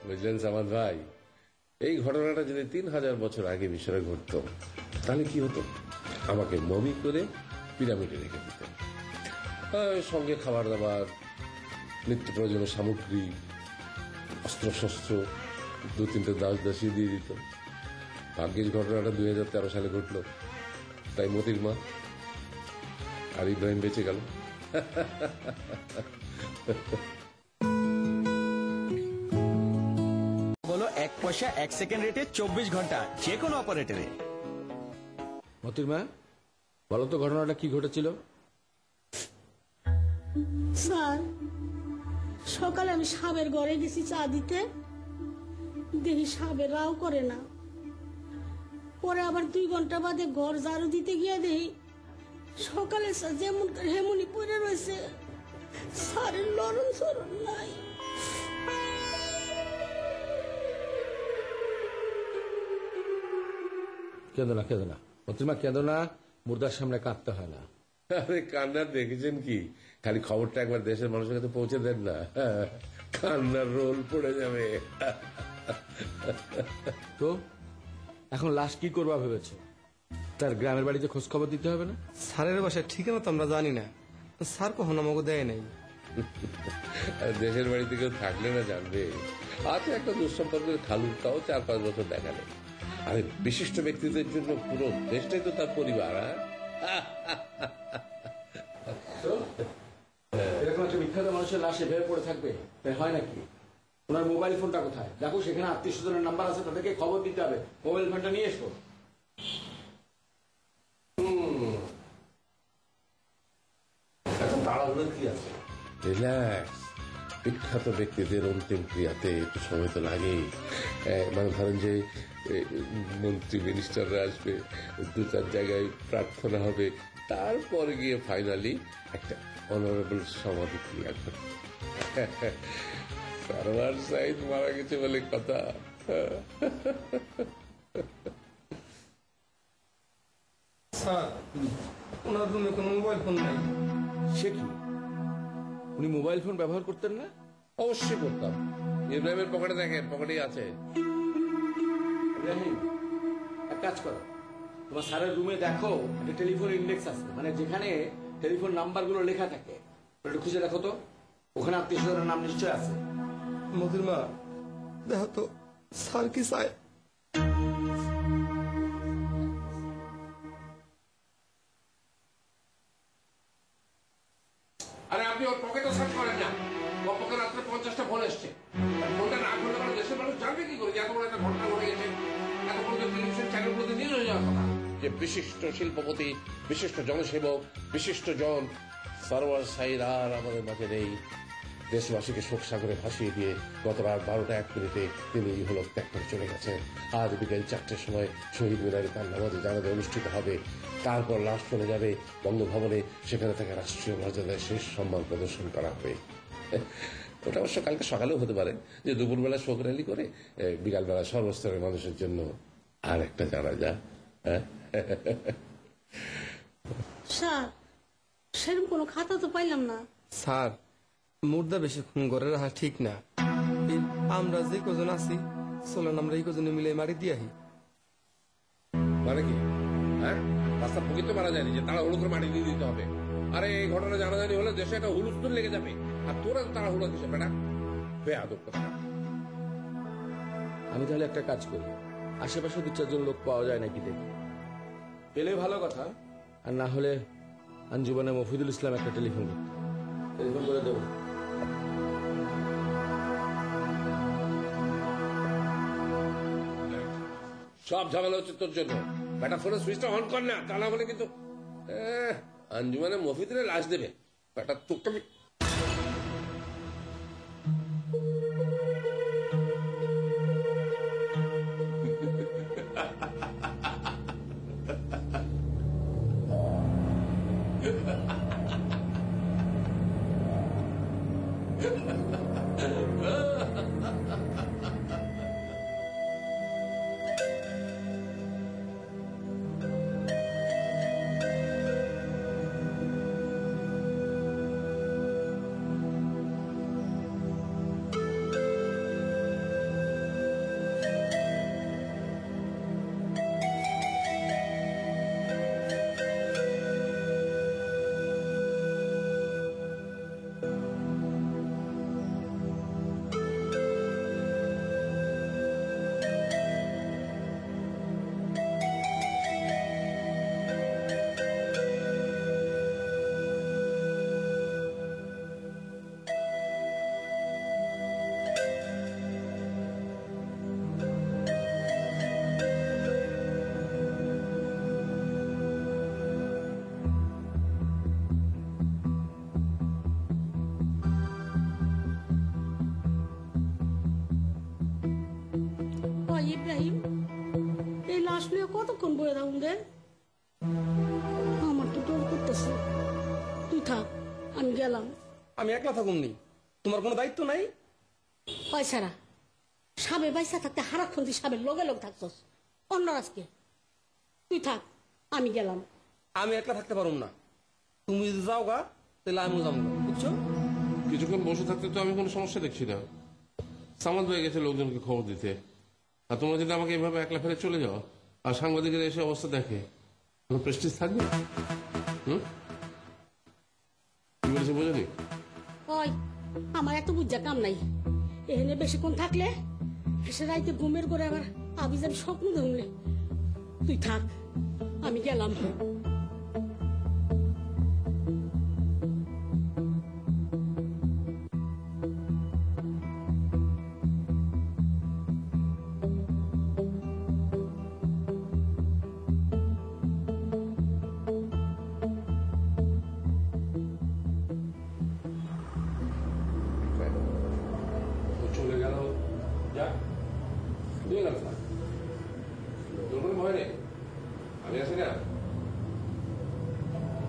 বুঝলেন সামাদ ভাই, এই ঘটনাটা যদি 3000 বছর আগে মিশরে ঘটত তাহলে কি হতো? আমাকে মমি করে পিরামিডে রেখে দিত, সঙ্গে খাবার দাবার, নিত্য প্রয়োজনীয় সামগ্রী, অস্ত্রশস্ত্র, 2-3টে দাস দাসী দিয়ে দিত। ভাগ্যের ঘটনাটা 2013 সালে ঘটল, তাই মতির মা আর ইব্রাহিম বেঁচে গেল। বলো 1 পয়সা 1 সেকেন্ড রেটে 24 ঘন্টা যে কোনো অপারেটরে। মতির মা, বলো তো ঘটনাটা কি ঘটেছিল? স্যার, সকালে আমি সাবের ঘরে গেছি চা দিতে, দেখি সাবের রাও করে না। পরে আবার 2 ঘন্টা বাদে ঘর ঝাড়ু দিতে গিয়ে দেখি সকালে যেমন হেমনি পড়ে রয়েছে, স্যারের লরণ সরণ নাই। কেঁদো না, কেঁদো না মতির মা, কেঁদো না। মুর্দার সামনে কাঁদতে হয় না। আরে কান্নার দেখেছেন কি, খালি খবরটা একবার দেশের মানুষের কাছে পৌঁছে দেন না, কান্নার রোল পড়ে যাবে। তো এখন লাশ কি করবা ভেবেছো? তার গ্রামের বাড়িতে খোঁজ খবর দিতে হবে না? স্যারের বাসায় ঠিকানা তো আমরা জানি না, স্যার কখনো আমাকে দেয় নাই। দেশের বাড়িতে কেউ থাকলে না জানবে। আছে একটা দুঃসম্পর্কের খালু, তাও 4-5 বছর দেখা নেই। আরে বিশিষ্ট ব্যক্তিদের জন্য পুরো দেশটাই তো তার পরিবার। এরকম একটা বিখ্যাত মানুষের লাশ এভাবে পড়ে থাকবে, তাই হয় নাকি? ওনার মোবাইল ফোনটা কোথায়? দেখো সেখানে আত্মীয় স্বজনের নাম্বার আছে, তাদেরকে খবর দিতে হবে। মোবাইল ফোনটা নিয়ে এসো। তাড়াহুড়ো কি আছে? রিল্যাক্স। বিখ্যাত ব্যক্তিদের অন্তিম ক্রিয়াতে একটু সময় তো লাগেই। মানে ধরেন যে মন্ত্রী মিনিস্টাররা আসবে, 2-4 জায়গায় প্রার্থনা হবে, তারপর গিয়ে ফাইনালি একটা অনারেবল সমাধি ক্রিয়া ঘটে। সারওয়ার সাইদ মারা গেছে বলে কথা। স্যার, ওনার রুমে কোনো মোবাইল ফোন নাই। সে কি, উনি মোবাইল ফোন ব্যবহার করতেন না? অবশ্যই করতাম। ইব্রাহিমের পকেটে দেখেন, পকেটেই আছে। ইব্রাহিম, এক কাজ করো, তোমার স্যারের রুমে দেখো একটা টেলিফোন ইন্ডেক্স আছে, মানে যেখানে টেলিফোন নাম্বার গুলো লেখা থাকে, একটু খুঁজে দেখো তো, ওখানে আত্মীয় স্বজনের নাম নিশ্চয় আছে। মধুর মা, দেখো তো স্যার কি চায়। আরে আপনি ওর পকেটও সার্চ করেন না। ওর পকেটে রাত্রে 50টা ফোন এসছে। ফোনটা না করলে মানে দেশের মানুষ জানবে কি করে যে এত বড় একটা ঘটনা ঘটে গেছে? এত বড় টেলিভিশন চ্যানেলগুলোতে নিউজ হয়ে যাওয়ার কথা যে বিশিষ্ট শিল্পপতি, বিশিষ্ট জনসেবক, বিশিষ্ট জন সারওয়ার সাইদ আর আমাদের মাঝে নেই। দেশবাসীকে শোক সাগরে ভাসিয়ে দিয়ে গত রাত 12টা 1 মিনিটে তিনি ইহলোক ত্যাগ করে চলে গেছেন। আজ বিকেল 4টের সময় শহীদ মিনারে তার নামাজে জানাজা অনুষ্ঠিত হবে। তারপর লাশ চলে যাবে বঙ্গভবনে, সেখানে তাকে রাষ্ট্রীয় মর্যাদায় শেষ সম্মান প্রদর্শন করা হবে। ওটা অবশ্য কালকে সকালেও হতে পারে যে দুপুরবেলা শোক র্যালি করে বিকালবেলা সর্বস্তরের মানুষের জন্য আর একটা জানাজা। স্যার, সেরকম কোনো খাতা তো পাইলাম না। স্যার, মুর্দা বেশিক্ষণ ঘরে রাখা ঠিক না। আমরা যে কজন আছি, চলেন আমরা এই কজনে মিলে মারি দিয়ে আহি। মানে কি? হ্যাঁ, রাস্তা প্রকৃত মারা যায়নি যে তাড়াহুড়ো করে মাটি দিয়ে দিতে হবে। আরে এই ঘটনা জানাজানি হলে দেশে একটা হুলস্থুল লেগে যাবে, আর তোরা তাড়াহুড়ো দিচ্ছে বেটা, বেয়াদব কথা। আমি তাহলে একটা কাজ করি, আশেপাশে 2-4 জন লোক পাওয়া যায় নাকি দেখি, পেলে ভালো কথা, আর না হলে আঞ্জুমানে মফিদুল ইসলাম একটা টেলিফোন করে দেবো। সব ঝামেলা হচ্ছে তোর জন্য। বেটা ফোনের সুইচটা অন কর না, তা না হলে কিন্তু আঞ্জুমানে মফিদুলের লাশ দেবে বেটা। তোকে ইব্রাহিম, এই লাশ নিয়ে কতক্ষণ বয়ে থাকুন রে? আমার তো ডর করতেছে। তুই থাক, আমি গেলাম। আমি একলা থাকুম নি, তোমার কোনো দায়িত্ব নাই? পয়সারা সাবে পয়সা থাকতে হারাক্ষণ তুই সাবের লগে লগ থাকছস অন্য আজকে। তুই থাক, আমি গেলাম। আমি একলা থাকতে পারুম না, তুমি যদি যাও গা তাহলে আমিও যাবো, বুঝছো? কিছুক্ষণ বসে থাকতে তো আমি কোনো সমস্যা দেখছি না। সামাদ হয়ে গেছে লোকজনকে খবর দিতে, আর তোমরা যদি আমাকে এভাবে একলা ফেলে চলে যাও আর সাংবাদিকের এসে অবস্থা দেখে, কোনো প্রেস্টিজ থাকবে? কি বলেছে বোঝনি? ওই আমার এত বুঝা কাম নাই। এখানে বেশিক্ষণ থাকলে সে রাইতে ঘুমের করে আবার আবিজাবি স্বপ্ন ধরলে। তুই থাক, আমি গেলাম। চলে গেল, যা দিয়ে গেল। তোর কোনো ভয় নেই, আমি আছি না।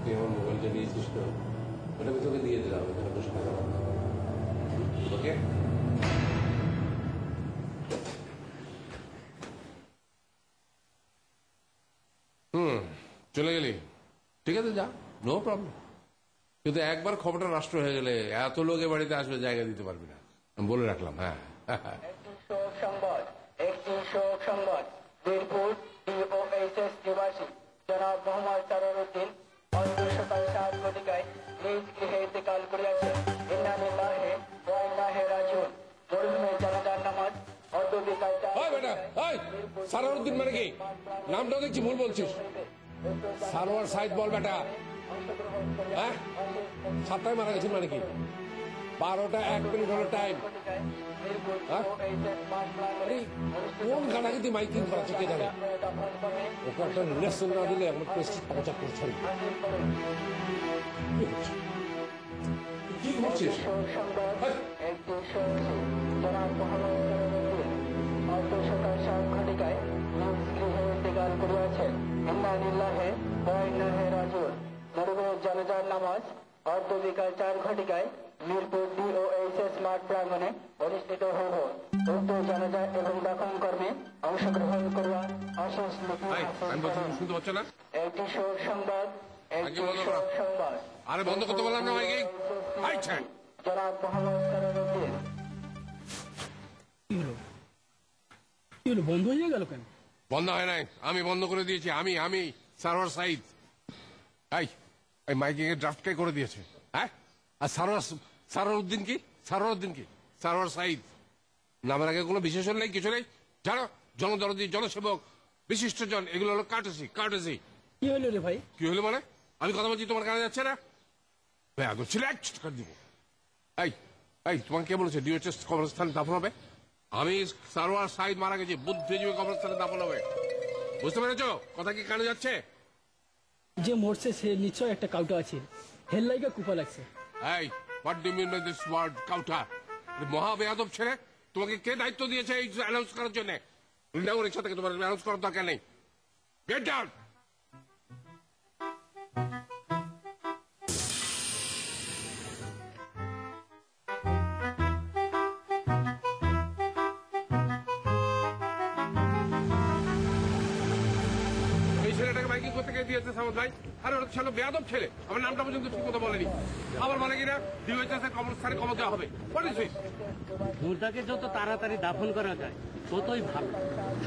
তুই আমার মোবাইলটা নিয়েছিস তো, ওটা আমি তোকে দিয়ে দিলাম, এখানে বসে থাকা। ওকে, চলে গেলি, ঠিক আছে, যা, নো প্রবলেম। কিন্তু একবার খবরটা রাষ্ট্র হয়ে গেলে এত লোকে বাড়িতে আসবে, জায়গা দিতে পারবি না, আমি বলে রাখলাম। হ্যাঁ, একটি শোক সংবাদ বীরপুর ডিওএইচএস নিবাসী জনাব মোহাম্মদ সারোয়ারউদ্দিন অন্য সকাল 7 ঘটিকায় নিজ গৃহে ইন্তেকাল করিয়াছেন। ইন্না লিল্লাহি ওয়া ইন্না ইলাইহি রাজিউন। মরহুমের জানাজার নামাজ অদ্য বিকাল 4 বেটা, সারোয়ারউদ্দিন মানে কি? নামটাও দেখছি ভুল বলছিস। সারোয়ার সাইদ বল বেটা। হ্যাঁ, 7টায় মারা গেছেন মানে কি? 12টা 1 মিনিট হলো টাইম। কোন গানাগিতে মাইকিং করাচ্ছে কে জানে? ওকে একটা লেসন না দিলে এখন প্রেস্টিজ অপচার করছেন। কি করছিস? একটি শোক জনাব মোহাম্মদ সারোয়ারউদ্দিন অদ্য সকাল 7 ঘটিকায় নিজ গৃহে ইন্তেকাল করিয়াছেন। ইন্না লিল্লাহি ওয়া ইন্না ইলাইহি রাজিউন। মরহুমের জানাজার নামাজ অদ্য বিকাল 4 ঘটিকায় মিরপুর ডিওএইচএস মাঠ প্রাঙ্গণে অনুষ্ঠিত হইব। উক্ত জানাজা এবং দাফন কর্মে অংশগ্রহণ করবার অশেষ আমি বলছি, শুনতে পাচ্ছ না? একটি শোক সংবাদ, একটি বন্ধ করো। শোক সংবাদ। আরে বন্ধ করতে বললাম না মাইকিং। জনাব মোহাম্মদ সারোয়ারউদ্দিন। কি হলো, বন্ধ হয়ে গেল কেন? বন্ধ হয় নাই, আমি বন্ধ করে দিয়েছি। আমি সারোয়ার সাইদ। এই মাইকিং এর ড্রাফটটাই করে দিয়েছে। হ্যাঁ, আর সারোয়ারউদ্দিন কি? সারোয়ার সাইদ। নামের আগে কোনো বিশেষণ নেই, কিছু নেই। জানো, জনদরদি, জনসেবক, বিশিষ্টজন, এগুলো হলো কার্টেসি। কার্টেসি কি হইলো রে ভাই? কি হলো মানে? আমি কথা বলছি, তোমার কানে যাচ্ছে না? বেয়াদব ছেলে, এক চিৎকার দিব। এই এই তোমাকে কে বলেছে ডিওএইচএস কবরস্থানে দাফন হবে? আমি সারোয়ার সাইদ মারা গেছি, বুদ্ধিজীবী কবরস্থানে দাফন হবে। বুঝতে পেরেছো কথা কি কানে যাচ্ছে? যে মরছে সে নিশ্চয় একটা কাউটা আছে, হেল্লাইগা কুপা লাগছে। এই what do mean by this word কাউটা? মহা বেয়াদব ছেলে, তোমাকে কে দায়িত্ব দিয়েছে এই অ্যানাউন্স করার জন্য? রিক্সা থেকে তোমার অ্যানাউন্স করার দরকার নেই। Get down. এই ছেলেটাকে বাইকিং করতে গিয়ে দিয়েছে সামন্ত ভাই। আরে ওটা ছিল বেয়াদব ছেলে, আমার নামটা পর্যন্ত ঠিক মতো বলেনি। আবার বলে কিনা ডিওএইচএস এর কবরস্থানে কবর দেওয়া হবে। What is this? মুর্দাকে যত তাড়াতাড়ি দাফন করা যায় ততই ভালো।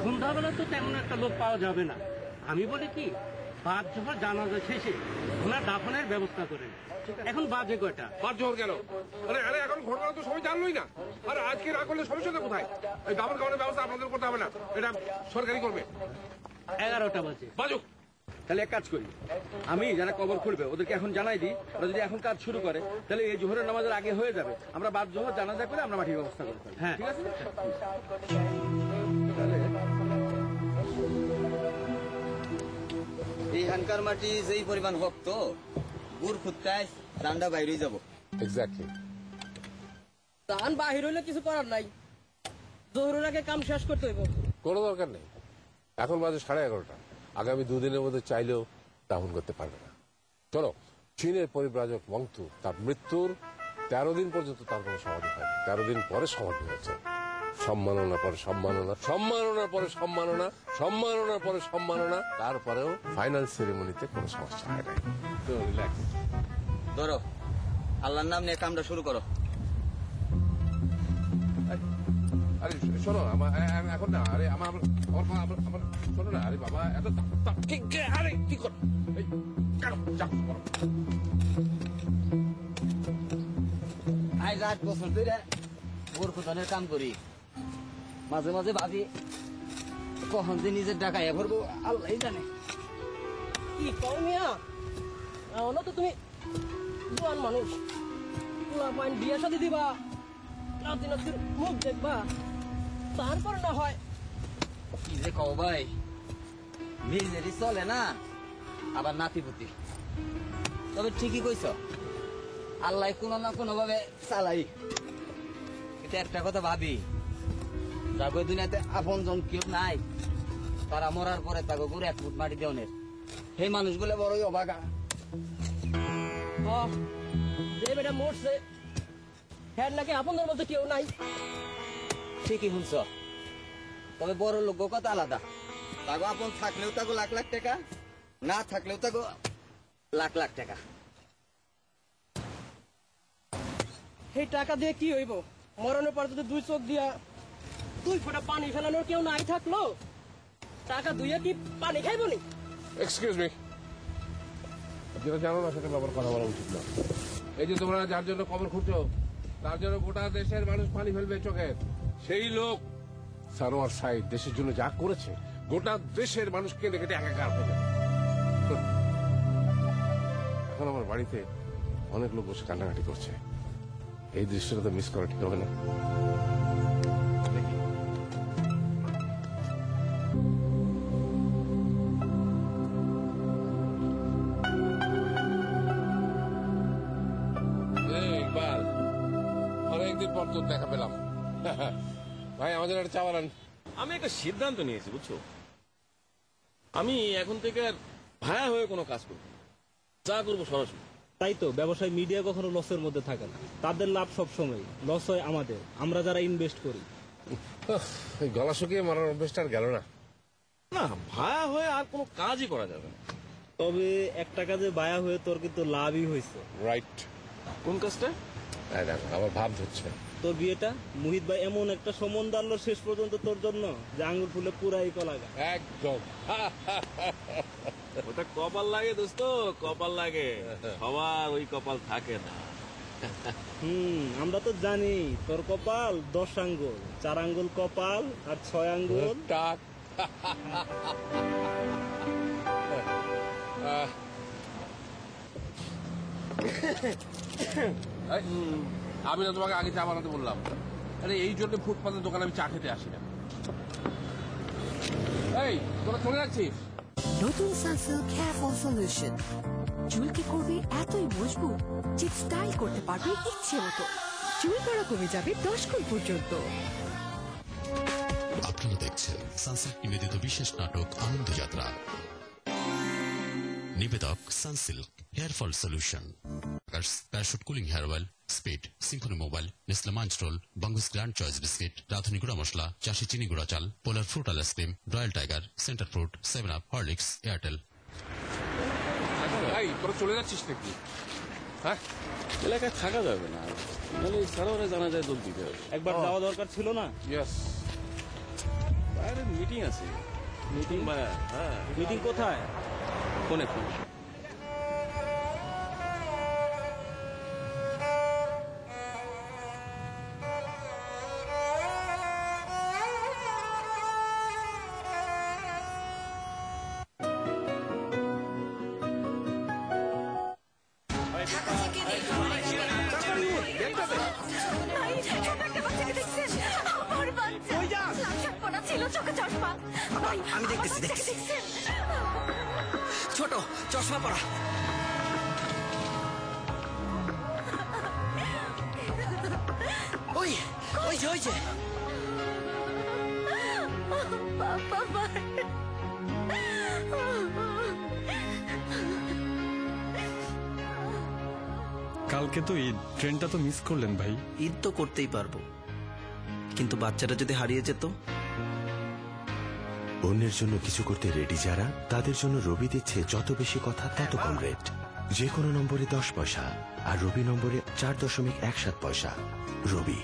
সন্ধ্যাবেলা তো তেমন একটা লোক পাওয়া যাবে না। আমি বলি কি, বাদ জোহর জানাজা শেষে ওনার দাফনের ব্যবস্থা করেন। এখন বাজে কয়টা? বাদ জোহর কেন? আরে আরে এখন ঘটনা তো সবাই জানলোই না। আর আজকে না করলে সমস্যাটা কোথায়? এই দাফন খাওয়ানোর ব্যবস্থা আপনাদের করতে হবে না, এটা সরকারি করবে। 11টা বাজে। বাজুক। তাহলে এক কাজ করি, আমি যারা কবর খুলবে ওদেরকে এখন জানাই দিই, ওরা যদি এখন কাজ শুরু করে তাহলে এই জোহরের নামাজের আগে হয়ে যাবে। আমরা বাদ জোহর জানাজা করে আমরা মাটির ব্যবস্থা করতে পারি। হ্যাঁ। ঠিক আছে। এইখানকার মাটি যেই পরিমাণ ভক্ত গুড় ফুটকায় ডান্ডা বাইরে যাব। এক্স্যাক্টলি। ধান বাহির হইলে কিছু করার নাই, জোহরের আগে কাম শেষ করতে হইব। কোনো দরকার নেই, এখন বাজে 11:30। আগামী দুদিনের মধ্যে চাইলেও দাফন করতে পারবে না। চলো, চীনের পরিব্রাজক মংতু তার মৃত্যুর 13 দিন পর্যন্ত তার কোনো সমাধি হয়। 13 দিন পরে সমাধি হয়েছে। সম্মাননা পরে সম্মাননা, সম্মাননার পরে সম্মাননা, সম্মাননার পরে সম্মাননা, তারপরেও ফাইনাল সেরেমনিতে কোনো সমস্যা হয় নাই। তো রিল্যাক্স। ধরো, আল্লাহর নাম নিয়ে কামটা শুরু করো। আরে শোনো, এখন না, আরে আমার শোনো না, আরে বাবা এত ঠিক, আরে কি কর, আজ 8 বছর ধরে গুড় ফুটানোর কাম করি। মাঝে মাঝে ভাবি কখন যে নিজের ডাকায় ভরবো আল্লাহ জানে। কি কও মিয়া, এখনো তো তুমি জোয়ান মানুষ, পোলা পাইন বিয়ে শাদী দিবা, নাতি নাতির মুখ দেখবা, তারপর না হয়। কি যে কও ভাই, নিজেরই চলে না, আবার নাতিপুতি। তবে ঠিকই কইছ, আল্লাহ কোনো না কোনো ভাবে চালাই। এটা একটা কথা ভাবি, যাগো দুনিয়াতে আপন জন কেউ নাই, তারা মরার পরে তাকে করে 1 ফুট মাটি দেওয়ানের, সেই মানুষগুলো বড়ই অভাগা। যে বেটা মরছে হ্যাঁ নাকি আপনাদের মধ্যে কেউ নাই। ঠিকই শুনছ, তবে বড় লোক কথা আলাদা। তাগো আপন থাকলেও তাগো লাখ লাখ টাকা, না থাকলেও তাগো লাখ লাখ টাকা। সেই টাকা দিয়ে কি হইব? মরণের পর যদি 2 চোখ দিয়া 2 ফোঁটা পানি ফেলানোর কেউ নাই থাকলো, টাকা দুইয়া কি পানি খাইব নি? এক্সকিউজ মি, যেটা জানো না সেটা ব্যাপার কথা বলা উচিত না। এই যে তোমরা যার জন্য কবর খুঁজছো, তার জন্য গোটা দেশের মানুষ পানি ফেলবে চোখের। সেই লোক সারোয়ার সাইদ দেশের জন্য যা করেছে, গোটা দেশের মানুষকে দেখে একাকার হয়ে যাবে। এখন আমার বাড়িতে অনেক লোক বসে কান্নাকাটি করছে, এই দৃশ্যটা তো মিস করা ঠিক হবে না। ইকবাল, অনেকদিন পর তোর দেখা পেলাম। ভাই আমাদের একটা চা বানান। আমি একটা সিদ্ধান্ত নিয়েছি, বুঝছো? আমি এখন থেকে আর ভায়া হয়ে কোনো কাজ করবো, যা করবো সরাসরি। তাই তো ব্যবসায় মিডিয়া কখনো লসের মধ্যে থাকে না, তাদের লাভ সব সময়, লস হয় আমাদের, আমরা যারা ইনভেস্ট করি। গলা শুকিয়ে মারার অভ্যেসটা আর গেল না। না, ভায়া হয়ে আর কোনো কাজই করা যাবে না। তবে একটা কাজে বায়া হয়ে তোর কিন্তু লাভই হয়েছে। রাইট। কোন কাজটা? আমার ভাব ধরছে। তোর বিয়েটা মুহিত ভাই এমন একটা সম্বন্ধ আনলো শেষ পর্যন্ত তোর জন্য, যে আঙুর ফুলে পুরাই কলা গাছ। একদম। ওটা কপাল লাগে দোস্ত, কপাল লাগে। সবার ওই কপাল থাকে না। আমরা তো জানি তোর কপাল 10 আঙ্গুল, 4 আঙ্গুল কপাল আর 6 আঙ্গুল টাক। আমি না তোমাকে আগে চা বানাতে বললাম? আরে এই জন্য ফুটপাতের দোকানে আমি চা খেতে আসি না। এই তোরা চলে যাচ্ছিস? নতুন সানসিল্ক হেয়ার ফল সলিউশন চুলকে করবে এতই মজবুত যে স্টাইল করতে পারবে ইচ্ছে মতো। চুল পড়া কমে যাবে 10 গুণ পর্যন্ত। আপনারা দেখছেন সানসিল্ক নিবেদিত বিশেষ নাটক আনন্দযাত্রা। নিবেদক Sunsilk hair fall solution, Parachute cooling hair oil, Speed, Symphony mobile, Nestle Munch roll, Bangas grand choice biscuit, Radhuni গুঁড়া মশলা, চাষি চিনি গুঁড়া চাল, Polar fruit ice cream, Royal Tiger, Center Fruit, 7 up, Horlicks, Airtel. ভাই তোরা চলে যাচ্ছিস নাকি? হ্যাঁ, এলাকায় থাকা যাবে না, নাহলে সারাওয়ারে জানা যায় দোল দিতে হবে। একবার যাওয়া দরকার ছিল না? ইয়েস, বাইরে মিটিং আছে। মিটিং? হ্যাঁ। মিটিং কোথায়? ফোনে ফোন। আমি দেখতেছি ছোট চশমা পরা। ওই ওই যে ওই যে কালকে তো ঈদ, ট্রেনটা তো মিস করলেন ভাই। ঈদ তো করতেই পারবো, কিন্তু বাচ্চাটা যদি হারিয়ে যেত। অন্যের জন্য কিছু করতে রেডি যারা, তাদের জন্য রবি দিচ্ছে যত বেশি কথা তত কম রেট। যে কোনো নম্বরে 10 পয়সা আর রবি নম্বরে 4.17 পয়সা। রবি।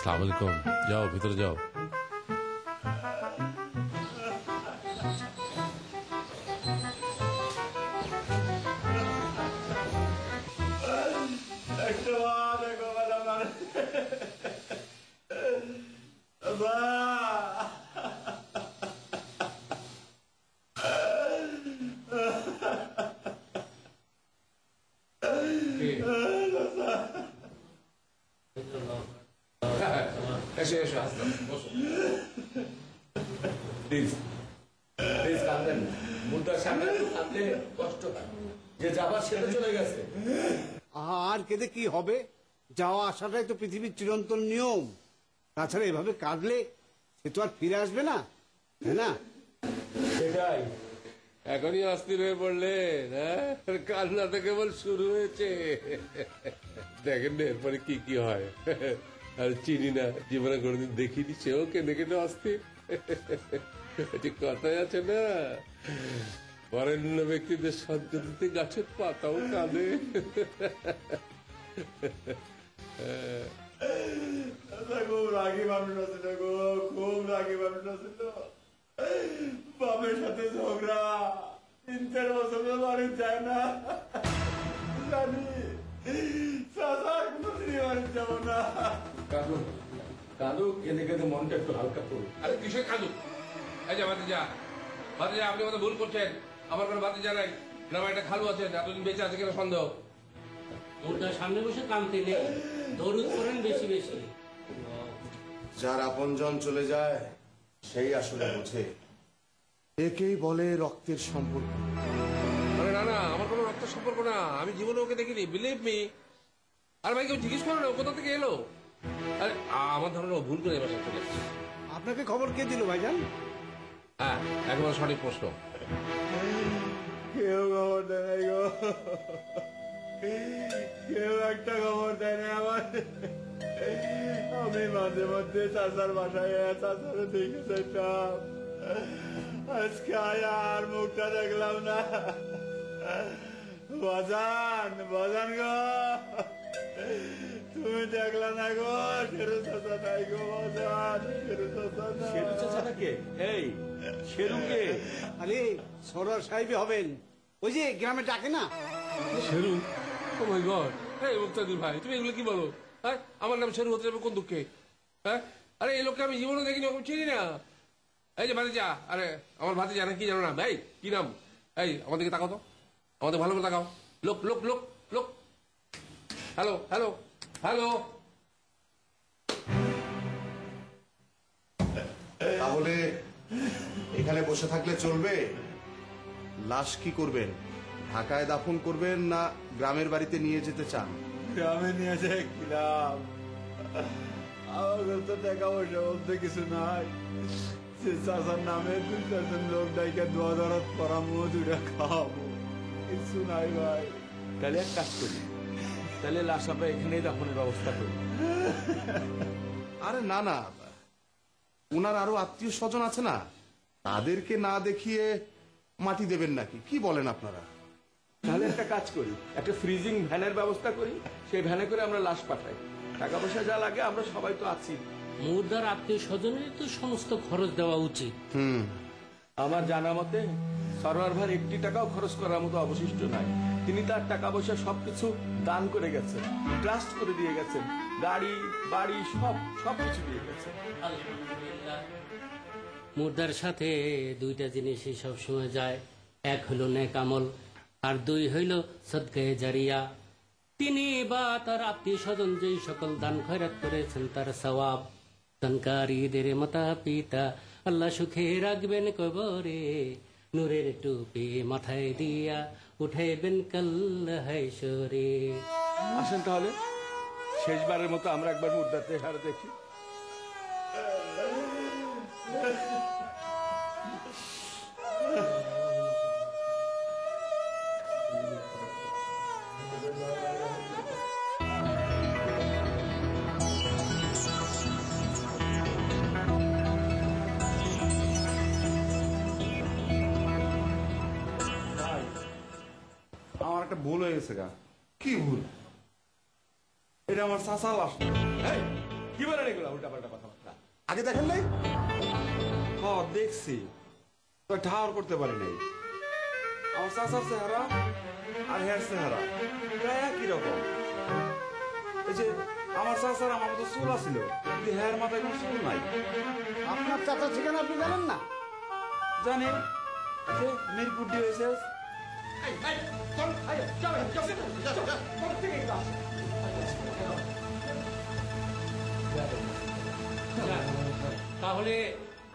আসসালামু আলাইকুম। যাও ভিতরে যাও। এসো এসো, বসো। প্লিজ প্লিজ কাঁদবেন না। মুদ্রার সামনে কাঁদলে কষ্ট হয়। যে যাবার সেটা চলে গেছে। আর কেঁদে কি হবে? যাওয়া আসাটাই তো পৃথিবীর চিরন্তন নিয়ম। তাছাড়া এভাবে কাঁদলে সে তো আর ফিরে আসবে না, তাই না? সেটাই, এখনই অস্থির হয়ে পড়লেন? কান্না তো কেবল শুরু হয়েছে। দেখেন না এরপরে কি কি হয়। আর চিনি না, জীবনে কোনোদিন দেখিনি, সেও কেঁদে কেটে অস্থির। কথায় আছে না, বরেণ্য ব্যক্তিদের সঞ্চরিতে গাছের পাতাও কাঁদে। খুব রাগি মানুষ আছে গো, খুব রাগি মানুষ আছে। বাপের সাথে ঝগড়া, 3-4 বছর বাড়ি যায় না। জানি কোনদিনই বাড়ি যাব না। কাঁদুক কাঁদুক, কেঁদে কেঁদে মনটা একটু হালকা করুক। আরে কিসের কাঁদুক? এই যে ভাতিজা, ভাতিজা আপনি আমাদের ভুল করছেন। আমার কোনো ভাতিজা নাই, গ্রামে একটা খালু আছেন, এতদিন বেঁচে আছে কিনা সন্দেহ। ওটা সামনে বসে কামতে নেই, দরুদ করেন বেশি বেশি। যার আপনজন চলে যায় সেই আসলে বোঝে, একেই বলে রক্তের সম্পর্ক। আরে না না, আমার কোনো রক্তের সম্পর্ক না, আমি জীবনে ওকে দেখিনি, বিলিভ মি। আর ভাই কেউ জিজ্ঞেস করো না কোথা থেকে এলো। আরে আমার ধরনের ভুল করে এবার চলে এসেছে। আপনাকে খবর কে দিল ভাইজান? হ্যাঁ, একেবারে সঠিক প্রশ্ন। কেউ খবর দেয় গো। কেউ একটা খবর দেয় না আমার। আমি মাঝে মধ্যে চাচার বাসায় চাচার দেখে যেতাম, আজকে আর মুখটা দেখলাম না। বাজান বাজান গো, তুমি দেখলা না গো? শেরু চাচা নাই গো বাজান, শেরু চাচা নাই। শেরু চাচাটা কে? এই শেরু কে? আরে সরোয়ার সাহেব হবেন, ওই যে গ্রামে ডাকে না শেরু। ও মাই গড, এই মুক্তাদির ভাই, তুমি এগুলো কি বলো? হ্যাঁ, আমার নাম শেরু হতে যাবে কোন দুঃখে? হ্যাঁ, আরে এই লোককে আমি জীবনে দেখিনি, আমি চিনি না। এই যে ভাতিজা, আরে আমার ভাতিজা না কি জানো না ভাই, কি নাম? এই আমাদেরকে তাকাও তো, আমাদের ভালো করে তাকাও। লোক লোক লোক লোক, হ্যালো হ্যালো হ্যালো। তাহলে এখানে বসে থাকলে চলবে? লাশ কি করবেন? ঢাকায় দাফন করবেন না গ্রামের বাড়িতে নিয়ে যেতে চান? গ্রামে নিয়ে যায় কি লাভ? আমার তো টাকা পয়সা বলতে কিছু নাই। সে চাচার নামে 2-4 লোক ডাইকে দোয়া দরদ করামো, দুইটা খাওয়াবো, কিছু নাই ভাই। তাহলে এক কাজ করি, তাহলে লাশ আমরা এখানেই দাফনের ব্যবস্থা করি। আরে না না, ওনার আরো আত্মীয় স্বজন আছে না, তাদেরকে না দেখিয়ে মাটি দেবেন নাকি? কি বলেন আপনারা? তাহলে একটা কাজ করি, একটা ফ্রিজিং ভ্যানের ব্যবস্থা করি, সেই ভ্যানে করে আমরা লাশ পাঠাই। টাকা পয়সা যা লাগে আমরা সবাই তো আছি। মুর্দার আত্মীয় স্বজনের তো সমস্ত খরচ দেওয়া উচিত। আমার জানা মতে সরোয়ার ভাই 1 টাকাও খরচ করার মতো অবশিষ্ট নাই। তিনি তার টাকা পয়সা সবকিছু দান করে গেছেন, ট্রাস্ট করে দিয়ে গেছেন, গাড়ি বাড়ি সবকিছু দিয়ে গেছেন। মুর্দার সাথে 2টা জিনিসই সবসময় যায়, এক হলো নেক আমল, আর 2 হইল সদকায়ে জারিয়া। তিনি বা তার আত্মীয় স্বজন যেই সকল দান খয়রাত করেছেন তার সওয়াব দানকারীদের মাতা পিতা আল্লাহ সুখে রাখবেন কবরে, নূরের টুপি মাথায় দিয়া উঠাইবেন কাল হায়শরে। আসেন তাহলে শেষবারের মতো আমরা একবার মুর্দার চেহারা দেখি। আমার একটা ভুল হয়ে গেছে গা। কি ভুল? এটা আমার চাচা লাশ। কি বলেন এগুলো উল্টাপাল্টা কথাবার্তা? আগে দেখেন নাই? হ্যাঁ দেখছি, তো ঠাওর করতে পারি নাই। আমার চাচার চেহারা আর হেয়ার চেহারা প্রায় একই রকম। এই যে আমার চাচার আমার মতো চুল আছিল, কিন্তু হেয়ার মাথায় কোনো চুল নাই। আপনার চাচা ঠিকানা আপনি জানেন না? জানি, যে মিরপুর হয়েছে। তাহলে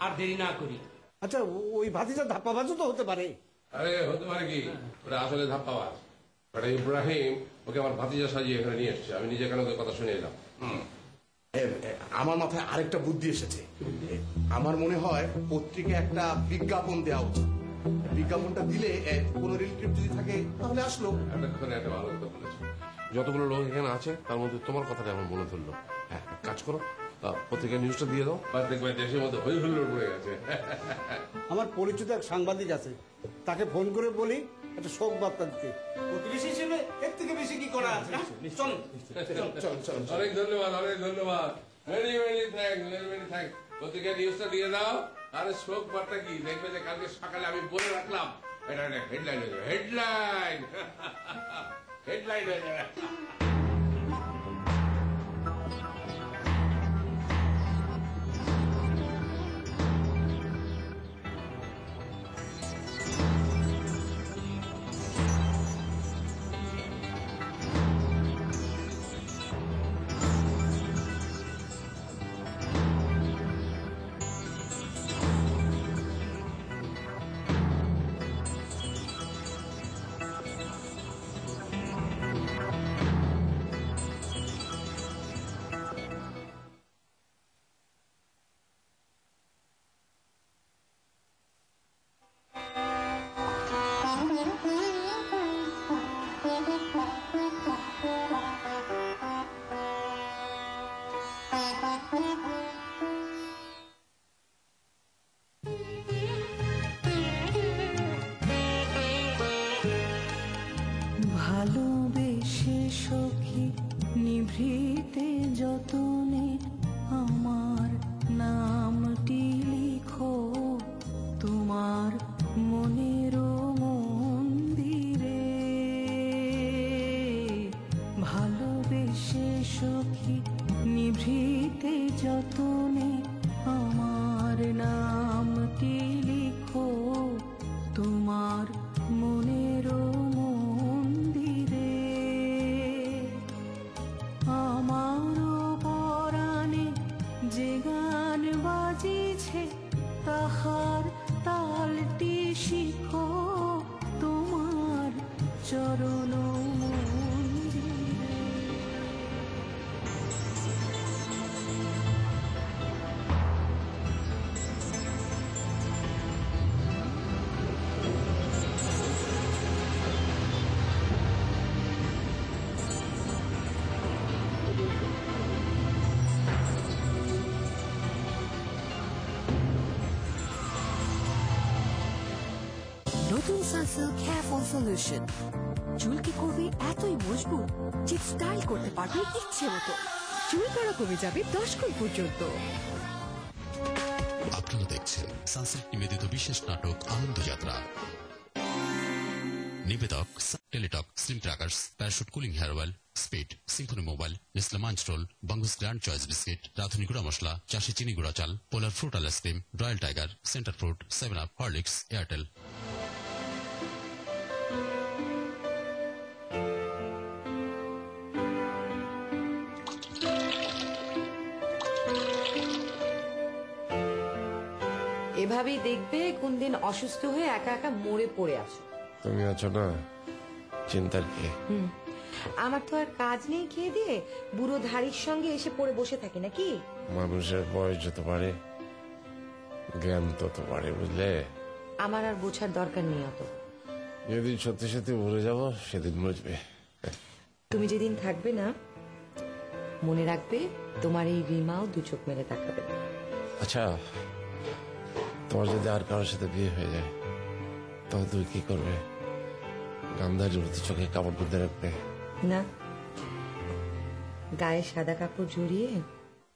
আর দেরি না করি। আচ্ছা, ওই ভাতিজা ধাপ্পাবাজও তো হতে পারে। আরে হতে পারে কি, ওটা আসলে ধাপ্পাবাজ। ওটা ইব্রাহিম ওকে আমার ভাতিজা সাজিয়ে এখানে নিয়ে এসছে, আমি নিজে কেন ওকে কথা শুনে এলাম। আমার মাথায় আরেকটা বুদ্ধি এসেছে। আমার মনে হয় পত্রিকায় একটা বিজ্ঞাপন দেওয়া উচিত। বিজ্ঞাপনটা দিলে কোনো রিলেটিভ যদি থাকে তাহলে আসলো। এতক্ষণে একটা ভালো কথা বলেছো। যতগুলো লোক এখানে আছে তার মধ্যে তোমার কথাটা আমার মনে ধরলো। হ্যাঁ, কাজ করো, পত্রিকা নিউজটা দিয়ে দাও, বা দেখবে দেশের মধ্যে হই হুল্লোড় পড়ে গেছে। আমার পরিচিত এক সাংবাদিক আছে, তাকে ফোন করে বলি একটা শোক বার্তা দিতে। প্রতিবেশী হিসেবে এর থেকে বেশি কি করা আছে? চল চল চল। অনেক ধন্যবাদ, অনেক ধন্যবাদ। Very very thank, very very thank. পত্রিকা নিউজটা দিয়ে দাও। আরে শোক বার্তা কি, দেখবে যে কালকে সকালে আমি বলে রাখলাম, এটা হেডলাইন হয়ে যাবে। হেডলাইন হেডলাইন হয়ে যাবে। চরণ নতুন সানসিল্ক হেয়ার ফল সলিউশন চুলকে করবে এতই মজবুত যে স্টাইল করতে পারবে ইচ্ছে মতো। চুল পড়া কমে যাবে 10 গুণ পর্যন্ত। আপনারা দেখছেন সানসিল্ক নিবেদিত বিশেষ নাটক আনন্দযাত্রা। নিবেদক Teletalk, slim crackers, Parachute cooling hair oil, Speed, Symphony mobile, Nestle Munch roll, Bangas grand choice biscuit, Radhuni গুঁড়া মশলা, চাষি চিনি গুঁড়া চাল, Polar fruit ice cream, Royal Tiger, Center Fruit, 7 up, Horlicks, Airtel. এভাবেই দেখবে কোন দিন অসুস্থ হয়ে একা একা মরে পড়ে আছো। তুমি আছো না, চিন্তার কি? আমার তো আর কাজ নেই খেয়ে দিয়ে বুড়ো ধাড়ির সঙ্গে এসে পড়ে বসে থাকি নাকি? মানুষের বয়স যত পারে জ্ঞান তত পারে, বুঝলে? আমার আর বোঝার দরকার নেই অত। যেদিন সত্যি সত্যি ভুলে যাব সেদিন বুঝবে। তুমি যেদিন থাকবে না, মনে রাখবে তোমার এই রিমাও দু চোখ মেরে তাকাবে। আচ্ছা, তোমার যদি আর কারোর সাথে বিয়ে হয়ে যায় তখন তুই কি করবে? গান্ধার জড়িত চোখে কাপড় বুঝতে রাখবে না? গায়ে সাদা কাপড় জড়িয়ে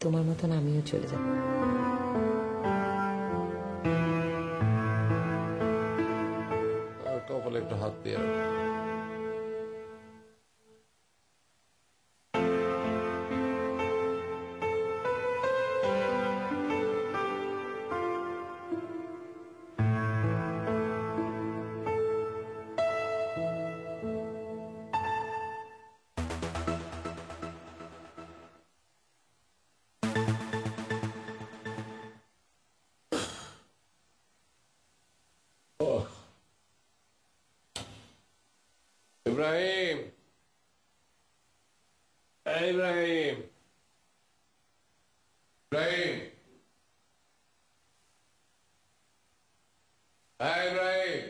তোমার মতন আমিও চলে যাব। কপালে একটু হাত দিয়ে ইব্রাহিম, ইব্রাহিম, ইব্রাহিম, ইব্রাহিম।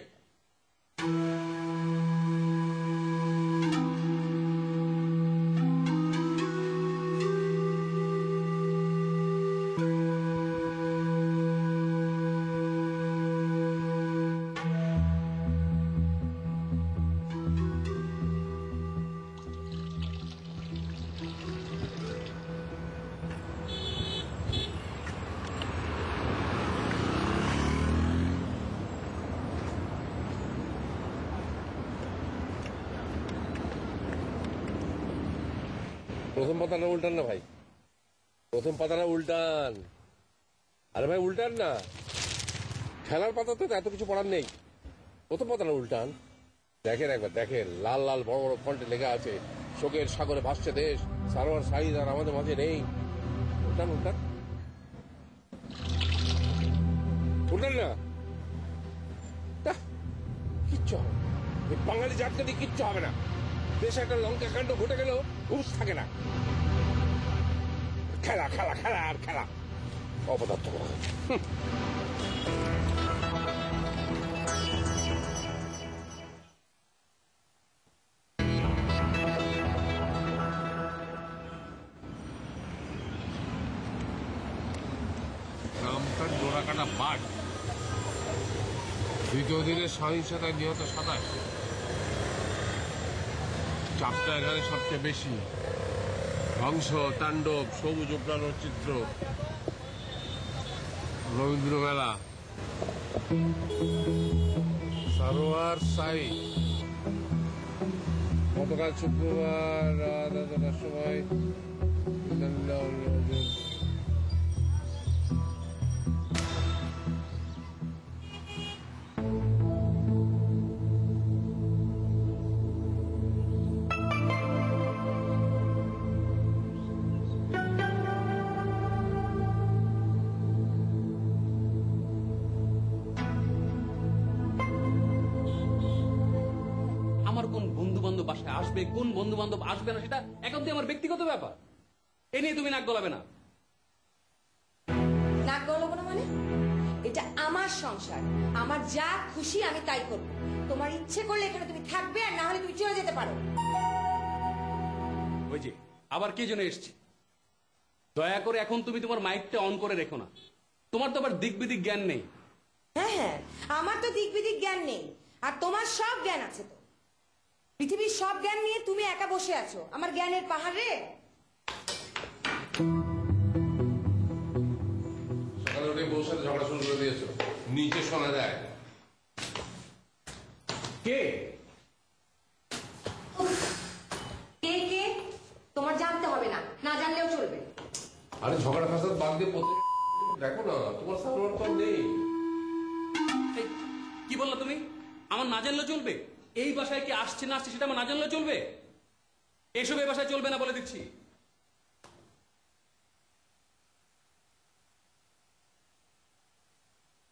প্রথম পাতাটা উল্টান না ভাই, প্রথম পাতাটা উল্টান। আরে ভাই উল্টান না, খেলার পাতাতে তো এত কিছু পড়ার নেই। প্রথম পাতাটা উল্টান, দেখেন একবার, দেখেন লাল লাল বড় বড় ফন্টে লেখা আছে শোকের সাগরে ভাসছে দেশ, সারোয়ার সাইদ আর আমাদের মাঝে নেই। উল্টান উল্টান উল্টান না, কিচ্ছু হবে না। বাঙালি জাতকে দিয়ে কিচ্ছু হবে না। দেশে একটা লঙ্কা কাণ্ড ঘটে গেলেও হুঁশ থাকে না। খেলা খেলা খেলা আর খেলা, অপদার্থ করা। গ্রামটার ডোরাকাটা বাঘ, দ্বিতীয় দিনের সহিংসতায় নিহত 27। চাপটা এখানে সবচেয়ে বেশি। ধ্বংস, তাণ্ডব, সবুজ উপড়ানোর চিত্র, রবীন্দ্র মেলা, সারোয়ার সাই। গতকাল শুক্রবার রাত 11টার সময় কোন বন্ধু বান্ধব বাসায় আসবে, কোন বন্ধু বান্ধব আসবে না, সেটা একান্তই আমার ব্যক্তিগত ব্যাপার। এ নিয়ে তুমি নাক গলাবে না। নাক গলাবো না মানে? এটা আমার সংসার, আমার যা খুশি আমি তাই করব। তোমার ইচ্ছে করলে এখানে তুমি থাকবে, আর না হলে তুমি চলে যেতে পারো। ওই যে আবার কে জন্য এসছে, দয়া করে এখন তুমি তোমার মাইকটা অন করে রেখো না। তোমার তো আবার দিক বিদিক জ্ঞান নেই। হ্যাঁ হ্যাঁ, আমার তো দিক বিদিক জ্ঞান নেই, আর তোমার সব জ্ঞান আছে। তো পৃথিবীর সব জ্ঞান নিয়ে তুমি একা বসে আছো আমার জ্ঞানের পাহাড়ে। সকালে উঠে বউর সাথে ঝগড়া শুরু করে দিয়েছো, নিচে শোনা যায়। কে কে কে তোমার জানতে হবে না, না জানলেও চলবে। আরে ঝগড়া ফাসাদ বাদ দিয়ে দেখো না, তোমার সার্ভার তো নেই। কি বললা তুমি? আমার না জানলে চলবে? এই বাসায় কি আসছে না আসছে সেটা আমার না জানলে চলবে? এসব এই বাসায় চলবে না বলে দিচ্ছি।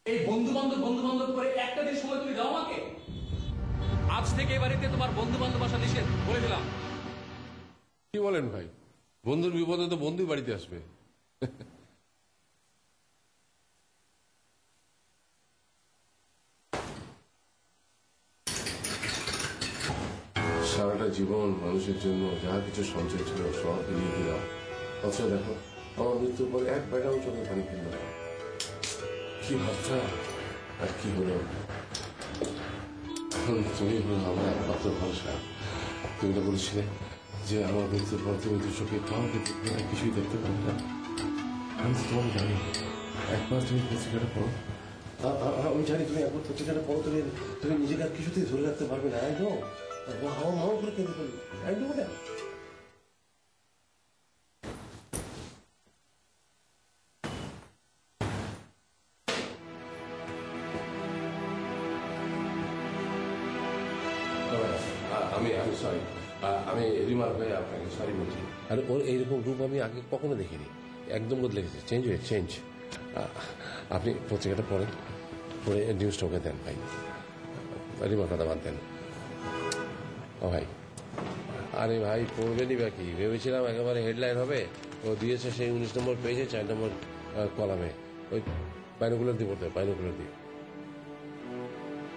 এই বন্ধু বান্ধব করে একটা দিন সময় তুমি দাও আমাকে। আজ থেকে এই বাড়িতে তোমার বন্ধু বান্ধব আসা নিষেধ বলে দিলাম। কি বলেন ভাই? বন্ধুর বিপদে তো বন্ধুই বাড়িতে আসবে। সারাটা জীবন মানুষের জন্য যা কিছু সঞ্চয় ছিল সব ফিরিয়ে দিলাম, অথচ দেখো আমার মৃত্যুর পর এক বেটাও চোখে পানি ফেলল না। কি ভাবছা আর কি হলো? তুমি হলো আমার একমাত্র ভরসা। তুমি তো বলেছিলে যে আমার মৃত্যুর পর তুমি দু চোখে কাউকে দেখবে না, কিছুই দেখতে পাবে না। আমি তো তোমাকে জানি, একবার তুমি পত্রিকাটা পড়ো। আমি জানি তুমি একবার পত্রিকাটা পড়ো, তুমি নিজেকে আর কিছুতেই ধরে রাখতে পারবে না। আই নো, আমার মাও করে কেঁদে ফেলবে। I know that. আমি সরি, আমি রিমার হয়ে আপনাকে সরি বলছি। আর ওর এইরকম রূপ আমি আগে কখনো দেখিনি, একদম বদলে গেছে, চেঞ্জ। আপনি পত্রিকাটা পড়েন, পড়ে নিউজটা ওকে দেন ভাই, রিমার কথা বাদ দেন। ও ভাই, আরে ভাই পড়বেনই বা কি, ভেবেছিলাম একেবারে হেডলাইন হবে, ও দিয়েছে সেই 19 নম্বর পেজে 4 নম্বর কলামে। ওই বাইনোকুলার দিয়ে পড়তে, বাইনোকুলার দিয়ে।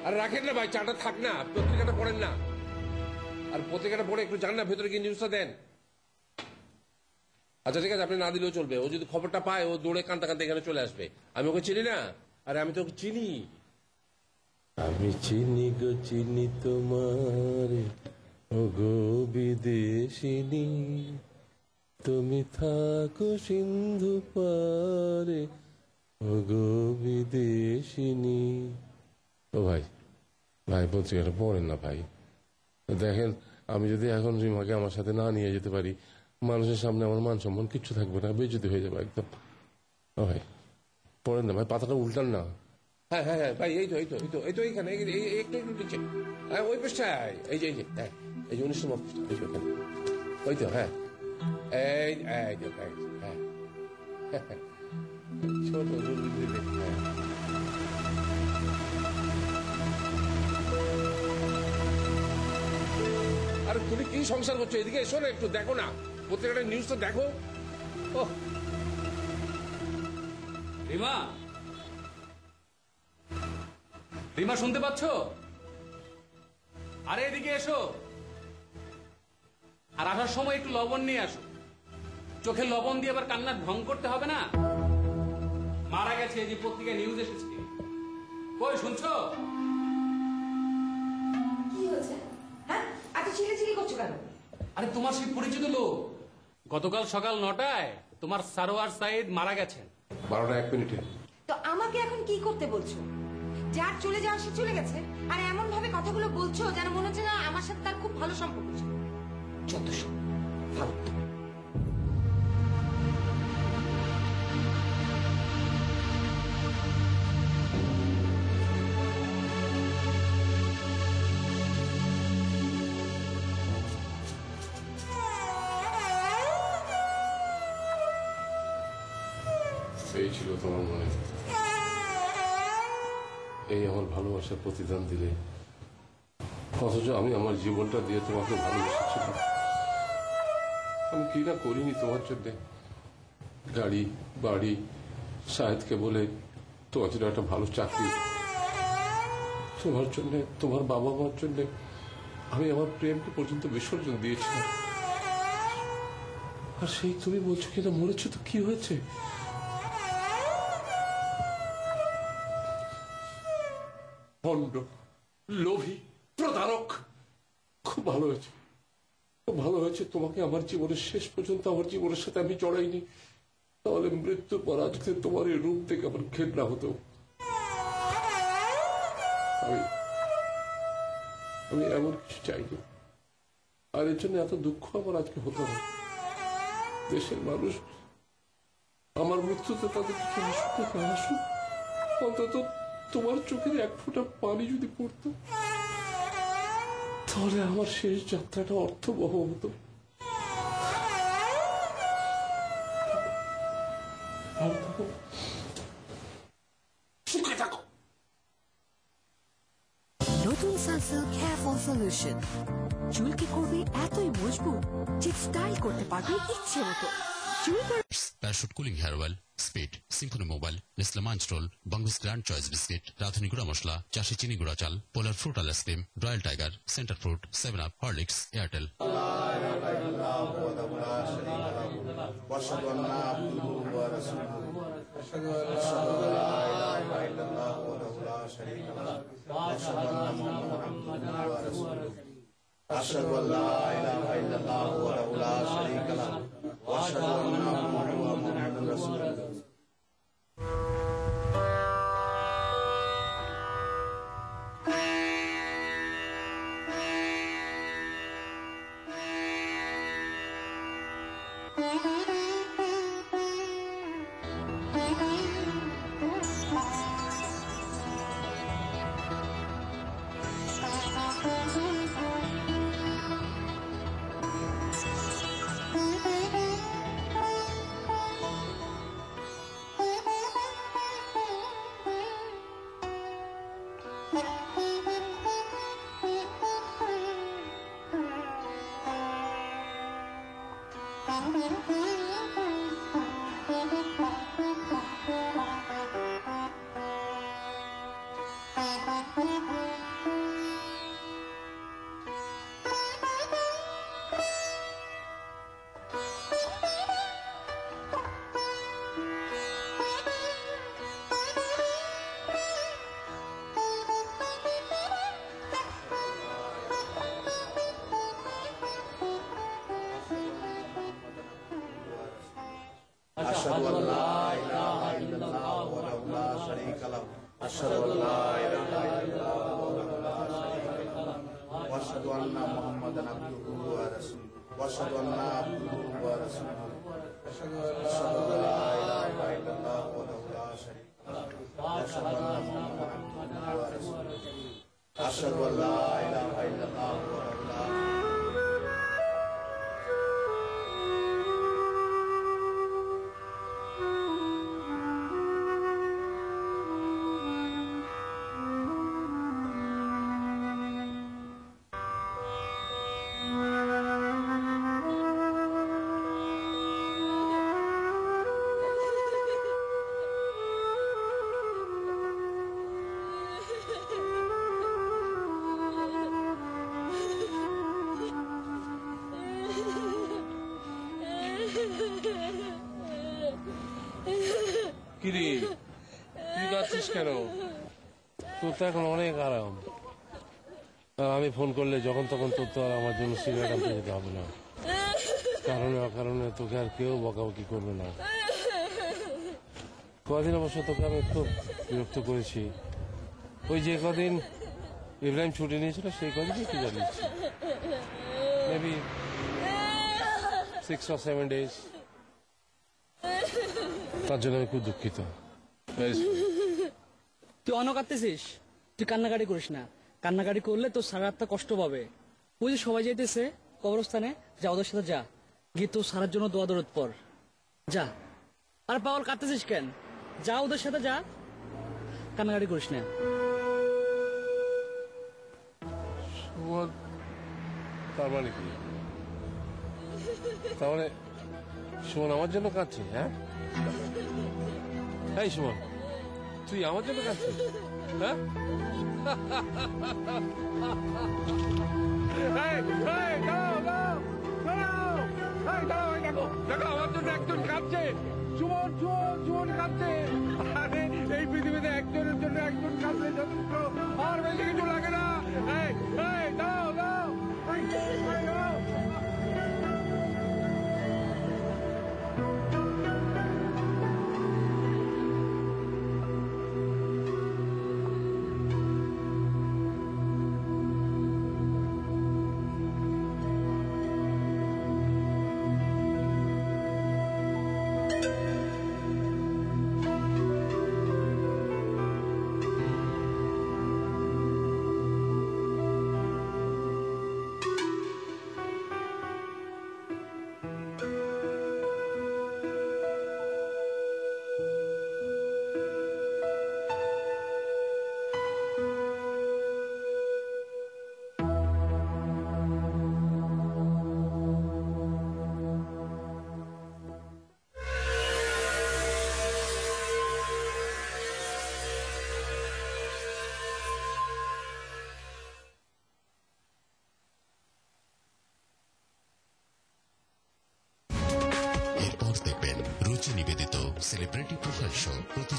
আর রাখেন না ভাই, চাটা থাক না, পত্রিকাটা পড়েন না। আর পত্রিকাটা পড়ে একটু জান না ভেতরে কি নিউজটা দেন। আচ্ছা ঠিক আছে, আপনি না দিলেও চলবে। ও যদি খবরটা পায় ও দৌড়ে কাঁদতে এখানে চলে আসবে। আমি ওকে চিনি না? আরে আমি তো ওকে চিনি। আমি চিনি গো চিনি তোমার ও গো বিদেশিনী, তুমি থাকো সিন্ধু পারে ও গো বিদেশিনী। ও ভাই, পত্রিকাটা পড়েন না ভাই। দেখেন, আমি যদি এখন রিমাকে আমার সাথে না নিয়ে যেতে পারি, মানুষের সামনে আমার মান সম্মান কিচ্ছু থাকবে না, বেইজ্জতি হয়ে যাবে একদম। ও ভাই পড়েন না ভাই, পাতাটা উল্টান না। হ্যাঁ ভাই, এই তো এইখানে একটু নিচে, হ্যাঁ ওই পৃষ্ঠায়, এই যে হ্যাঁ, এই যে 19 নম্বর পৃষ্ঠা, এই যে ওখানে, ওই তো হ্যাঁ, হ্যাঁ ছোট হ্যাঁ। আরে তুমি কি সংসার করছো? এদিকে এসো না, একটু দেখো না পত্রিকাটা, নিউজটা দেখো। ও রিমা শুনতে পাচ্ছ? আরে এদিকে এসো, আর আসার সময় একটু লবণ নিয়ে আসো। চোখে লবণ দিয়ে আবার কান্নার ঢং করতে হবে না। মারা গেছে, এই যে পত্রিকায় নিউজ এসেছে। কই শুনছো? কি হয়েছে? হ্যাঁ, এত চিল্লাচিল্লি করছো কেন? আরে তোমার সেই পরিচিত লোক গতকাল সকাল 9টায় তোমার সারোয়ার সাইদ মারা গেছেন। 12টা 1 মিনিটে। তো আমাকে এখন কি করতে বলছো? যার চলে যাওয়া সে চলে গেছে, আর এমন ভাবে কথাগুলো বলছো যেন মনে হচ্ছে না আমার সাথে তার খুব ভালো সম্পর্ক ছিল। যত সব ফালতু। এই ছিল তোমার মনে, এই আমার ভালোবাসার প্রতিদান দিলে। অথচ আমি আমার জীবনটা দিয়ে তোমাকে ভালোবেসেছিলাম। আমি কি না করিনি তোমার জন্য। গাড়ি বাড়ি, শাহেদকে বলে তোমার জন্য একটা ভালো চাকরি, তোমার জন্য, তোমার বাবা মার জন্য আমি আমার প্রেমকে পর্যন্ত বিসর্জন দিয়েছিলাম। আর সেই তুমি বলছো কিনা মরেছো, তো কি হয়েছে? ভণ্ড, লোভী, প্রতারক। খুব ভালো হয়েছে, খুব ভালো হয়েছে তোমাকে আমার জীবনের শেষ পর্যন্ত আমার জীবনের সাথে আমি জড়াইনি। তাহলে মৃত্যুর পর আজকে তোমার এই রূপ থেকে আমার ঘৃণা হতো। আমি এমন কিছু চাইনি, আর এর জন্য এত দুঃখ আমার আজকে হতো না। দেশের মানুষ আমার মৃত্যুতে তাদের কিছু আসুক না আসুক, অন্তত তোমার চোখের এক ফোঁটা পানি যদি পড়তো, তাহলে আমার শেষ যাত্রাটা অর্থবহ হতো। সুখে থাকো। নতুন সানসিল্ক হেয়ার ফল সলিউশন চুলকে করবে এতই মজবুত যে স্টাইল করতে পারবে ইচ্ছে মতো। Parachute cooling hair oil, Speed, Symphony mobile, Nestle Munch roll, Bangas grand choice biscuit, Radhuni গুঁড়া মশলা, চাষি চিনি গুঁড়া চাল, Polar fruit ice cream, Royal Tiger, Center Fruit, 7 up, Horlicks, Airtel. أشهد أن لا إله إلا الله وحده لا شريك له وأشهد أن محمدا رسول الله. أشهد أن لا إله إلا الله وحده لا شريك له أشهد أن لا إله إلا الله وحده لا شريك له وأشهد أن محمدا عبده ورسوله وأشهد أن عبده ورسوله أشهد أن لا إله إلا الله وحده لا شريك له وأشهد أن محمدا عبده ورسوله أشهد أن لا إله إلا الله وحده لا কিরে তুই কাঁদছিস কেন? তোর তো এখন অনেক আরাম। আর আমি ফোন করলে যখন তখন তোর তো আর আমার জন্য সিগারেট আনতে যেতে হবে না। কারণে অকারণে তোকে আর কেউ বকাবকি করবে না। কদিন অবশ্য তোকে আমি খুব বিরক্ত করেছি। ওই যে কদিন ইব্রাহিম ছুটি নিয়েছিল সেই কদিনই তুই জানিয়েছি, মেবি 6 or 7 days। তার জন্য আমি খুব দুঃখিত। তুই অন্য কাঁদতেছিস, তুই কান্নাকাটি করিস না। কান্নাকাটি করলে তোর সারা রাতটা কষ্ট পাবে। ওই যে সবাই যাইতেছে কবরস্থানে, যা ওদের সাথে যা, গিয়ে তোর সারার জন্য দোয়া দরদ পর যা। আর পাগল কাঁদতেছিস কেন? যা ওদের সাথে যা, কান্নাকাটি করিস না। অপবাদ তার মানে কি? তার মানে সুমন আমার জন্য কাঁদছে? হ্যাঁ, এই সুমন, তুই আমার জন্য কাঁদছিস? হ্যাঁ, দেখো আমার জন্য একজন কাঁদছে। সুমন, সুমন, সুমন কাঁদছে। আরে এই পৃথিবীতে একজনের জন্য একজন কাঁদলে যথেষ্ট, আর বেশি কিছু লাগে না। এই, এই, দাও, দাও, এই, এই, দাও। এরপর দেখবেন রুচি নিবেদিত সেলিব্রিটি প্রোফাইল শো প্রতি